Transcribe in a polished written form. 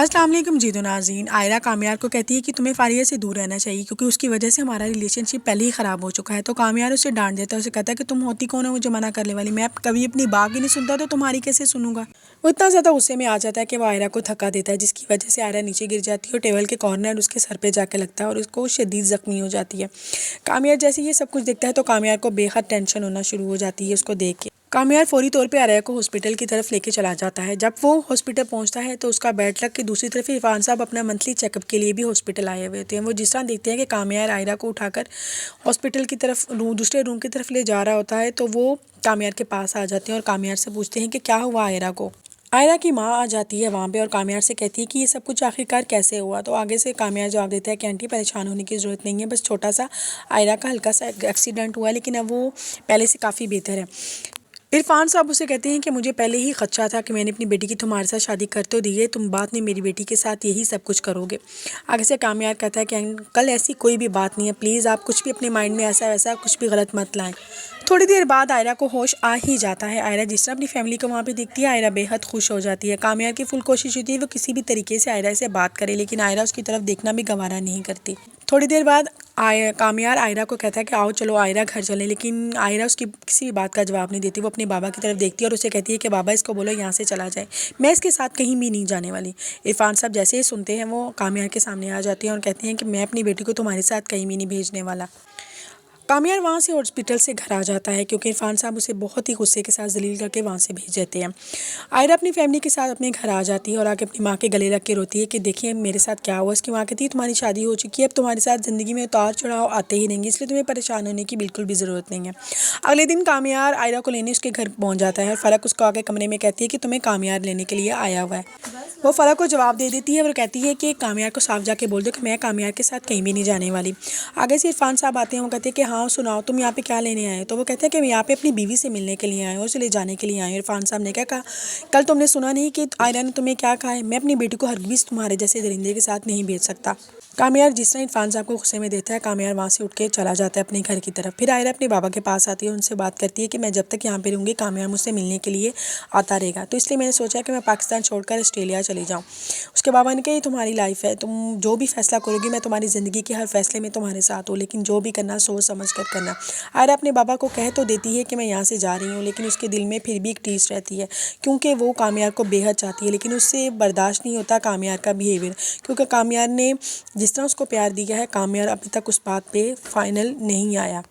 अस्सलाम वालेकुम जी तो नाज़रीन, आयरा कामयार को कहती है कि तुम्हें फ़ारिया से दूर रहना चाहिए क्योंकि उसकी वजह से हमारा रिलेशनशिप पहले ही ख़राब हो चुका है। तो कामयार उसे डांट देता है, उसे कहता है कि तुम होती कौन हो मुझे मना करने वाली, मैं कभी अपनी बात ही नहीं सुनता तो तुम्हारी कैसे सुनूंगा। वो इतना ज़्यादा गुस्से में आ जाता है कि वो आयरा को थका देता है, जिसकी वजह से आयरा नीचे गिर जाती है और टेबल के कॉर्नर उसके सर पर जाके लगता है और उसको शदीद ज़ख्मी हो जाती है। कामयार जैसे ये सब कुछ देखता है तो कामयार को बेहद टेंशन होना शुरू हो जाती है उसको देख के। कामयार फौरी तौर पे आर्या को हॉस्पिटल की तरफ लेके चला जाता है। जब वो हॉस्पिटल पहुंचता है तो उसका बेड लग के दूसरी तरफ इरफान साहब अपना मंथली चेकअप के लिए भी हॉस्पिटल आए हुए होते हैं। वो जिस तरह देखते हैं कि कामयार आयरा को उठाकर हॉस्पिटल की तरफ दूसरे रूम की तरफ ले जा रहा होता है तो वो कामयार के पास आ जाते हैं और कामयार से पूछते हैं कि क्या हुआ आयरा को। आयरा की माँ आ जाती है वहाँ पे और कामयार से कहती है कि ये सब कुछ आखिरकार कैसे हुआ। तो आगे से कामयार जवाब देता है कि आंटी परेशान होने की ज़रूरत नहीं है, बस छोटा सा आयरा का हल्का सा एक्सीडेंट हुआ है, लेकिन अब वो पहले से काफ़ी बेहतर है। इरफान साहब उसे कहते हैं कि मुझे पहले ही खदशा था कि मैंने अपनी बेटी की तुम्हारे साथ शादी कर तो दी है, तुम बाद में मेरी बेटी के साथ यही सब कुछ करोगे। आगे से कामयार कहता है कि अंकल ऐसी कोई भी बात नहीं है, प्लीज़ आप कुछ भी अपने माइंड में ऐसा वैसा कुछ भी गलत मत लाएं। थोड़ी देर बाद आयरा को होश आ ही जाता है। आयरा जिस तरह अपनी फैमिली को वहाँ पे देखती है, आयरा बेहद खुश हो जाती है। कामयार की फुल कोशिश होती है वो किसी भी तरीके से आयरा से बात करे, लेकिन आयरा उसकी तरफ देखना भी गवारा नहीं करती। थोड़ी देर बाद कामयार आयरा को कहता है कि आओ चलो आयरा घर चले, लेकिन आयरा उसकी किसी भी बात का जवाब नहीं देती। वो अपने बाबा की तरफ देखती है और उसे कहती है कि बाबा इसको बोलो यहाँ से चला जाए, मैं इसके साथ कहीं भी नहीं जाने वाली। इरफान साहब जैसे ही सुनते हैं वो कामयार के सामने आ जाती हैं और कहती हैं कि मैं अपनी बेटी को तुम्हारे साथ कहीं भी नहीं भेजने वाला। कामयार वहाँ से हॉस्पिटल से घर आ जाता है क्योंकि इरफान साहब उसे बहुत ही गुस्से के साथ जलील करके वहाँ से भेज देते हैं। आयरा अपनी फैमिली के साथ अपने घर आ जाती है और आके अपनी माँ के गले लग के रोती है कि देखिए मेरे साथ क्या हुआ। उसकी माँ कहती है तुम्हारी शादी हो चुकी है, अब तुम्हारे साथ ज़िंदगी में उतार चढ़ाव आते ही नहीं, इसलिए तुम्हें परेशान होने की बिल्कुल भी ज़रूरत नहीं है। अगले दिन कामयार आयरा को लेने उसके घर पहुँच जाता है और फ़लक उसको आगे कमरे में कहती है कि तुम्हें कामयार लेने के लिए आया हुआ है। वो फ़लक को जवाब दे देती है और कहती है कि कामयार को साफ जाके बोल दो कि मैं कामयार के साथ कहीं भी नहीं जाने वाली। आगे से इरफान साहब आते हैं, वो कहते हैं कि हाँ सुनाओ तुम यहाँ पे क्या लेने आए हो। तो वो कहते हैं कि मैं यहाँ पे अपनी बीवी से मिलने के लिए आए हूँ, उसे ले जाने के लिए आए हूँ। इरफान साहब ने क्या कहा, कल तुमने सुना नहीं कि आयरा ने तुम्हें क्या कहा है, मैं अपनी बेटी को हरगिज़ तुम्हारे जैसे दरिंदे के साथ नहीं भेज सकता। कामयार जिस तरह इरफान साहब को गुस्से में देता है, कामयार वहाँ से उठ के चला जाता है अपने घर की तरफ। फिर आयरा अपने बाबा के पास आती है, उनसे बात करती है कि मैं जब तक यहाँ पे रहूँगी कामयार मुझसे मिलने के लिए आता रहेगा, तो इसलिए मैंने सोचा कि मैं पाकिस्तान छोड़कर ऑस्ट्रेलिया चली जाऊँ। उसके बाबा ने कहा ये तुम्हारी लाइफ है, तुम जो भी फैसला करोगी मैं तुम्हारी ज़िंदगी के हर फैसले में तुम्हारे साथ हूँ, लेकिन जो भी करना सोच समझ कर करना। आयरा अपने बाबा को कह तो देती है कि मैं यहाँ से जा रही हूँ, लेकिन उसके दिल में फिर भी एक टीस रहती है क्योंकि वो कामयार को बेहद चाहती है, लेकिन उससे बर्दाश्त नहीं होता कामयार का बिहेवियर, क्योंकि कामयार ने जिस तरह उसको प्यार दिया है कामयार अभी तक उस बात पे फाइनल नहीं आया।